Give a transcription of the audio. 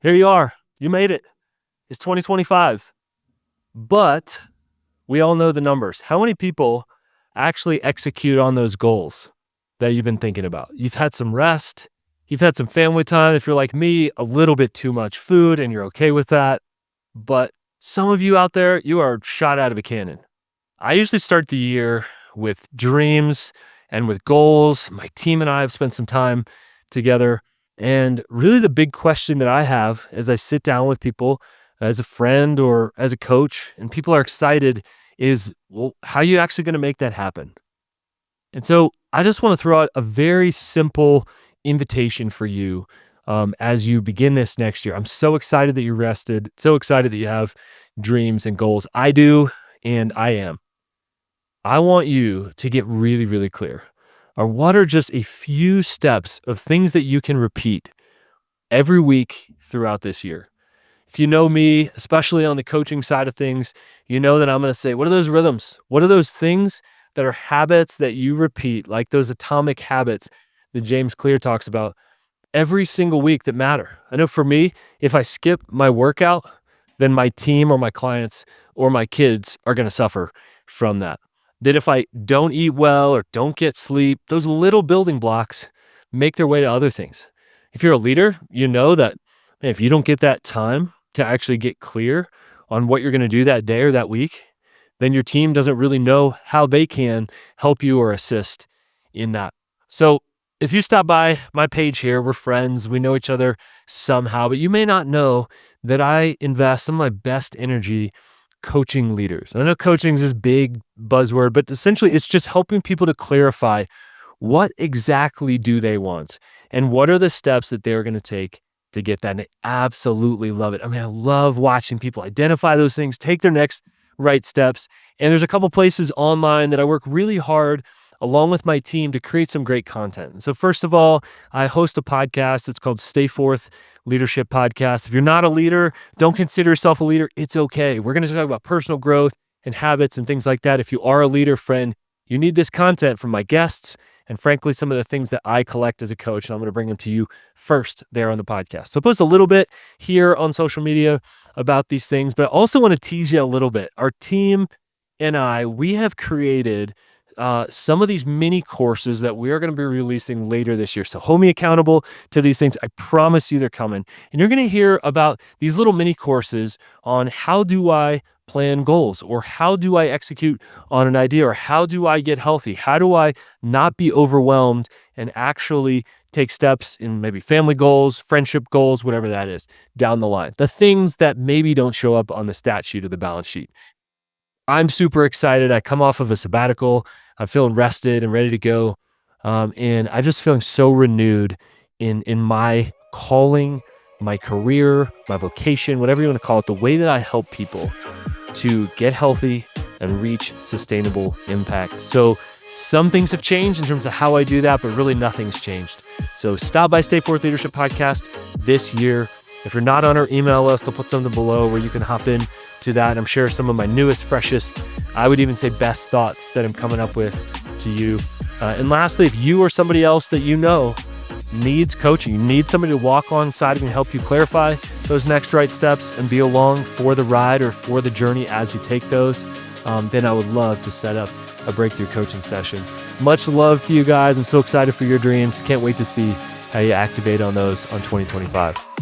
Here you are. You made it. It's 2025. But we all know the numbers. How many people actually execute on those goals that you've been thinking about? You've had some rest. You've had some family time. If you're like me, a little bit too much food and you're okay with that. But some of you out there, you are shot out of a cannon. I usually start the year with dreams and with goals. My team and I have spent some time together. And really the big question that I have as I sit down with people as a friend or as a coach, and people are excited, is, well, how are you actually going to make that happen? And so I just want to throw out a very simple invitation for you as you begin this next year. I'm so excited that you're rested, so excited that you have dreams and goals. I do, and I am. I want you to get really, really clear on what are just a few steps of things that you can repeat every week throughout this year. If you know me, especially on the coaching side of things, you know that I'm going to say, what are those rhythms? What are those things that are habits that you repeat, like those atomic habits that James Clear talks about every single week that matter? I know for me, if I skip my workout, then my team or my clients or my kids are going to suffer from that. That if I don't eat well or don't get sleep, those little building blocks make their way to other things. If you're a leader, you know that if you don't get that time to actually get clear on what you're going to do that day or that week, then your team doesn't really know how they can help you or assist in that. So if you stop by my page here, we're friends, we know each other somehow, but you may not know that I invest some of my best energy coaching leaders. I know coaching is this big buzzword, but essentially it's just helping people to clarify what exactly do they want and what are the steps that they're going to take to get that. And I absolutely love it. I mean, I love watching people identify those things, take their next right steps. And there's a couple places online that I work really hard along with my team to create some great content. So first of all, I host a podcast. It's called Stay Forth Leadership Podcast. If you're not a leader, don't consider yourself a leader. It's okay. We're going to talk about personal growth and habits and things like that. If you are a leader, friend, you need this content from my guests and frankly, some of the things that I collect as a coach, and I'm going to bring them to you first there on the podcast. So I post a little bit here on social media about these things, but I also want to tease you a little bit. Our team and I, we have created some of these mini courses that we are going to be releasing later this year. So hold me accountable to these things. I promise you they're coming. And you're going to hear about these little mini courses on how do I plan goals, or how do I execute on an idea, or how do I get healthy? How do I not be overwhelmed and actually take steps in maybe family goals, friendship goals, whatever that is down the line. The things that maybe don't show up on the stat sheet or the balance sheet. I'm super excited. I come off of a sabbatical. I'm feeling rested and ready to go. And I'm just feeling so renewed in my calling, my career, my vocation, whatever you want to call it, the way that I help people to get healthy and reach sustainable impact. So some things have changed in terms of how I do that, but really nothing's changed. So stop by Stay Forth Leadership Podcast this year. If you're not on our email list, I'll put something below where you can hop in to that. And I'm sharing some of my newest, freshest, I would even say best thoughts that I'm coming up with to you. And lastly, if you or somebody else that you know needs coaching, you need somebody to walk alongside and help you clarify those next right steps and be along for the ride or for the journey as you take those, then I would love to set up a breakthrough coaching session. Much love to you guys. I'm so excited for your dreams. Can't wait to see how you activate on those on 2025.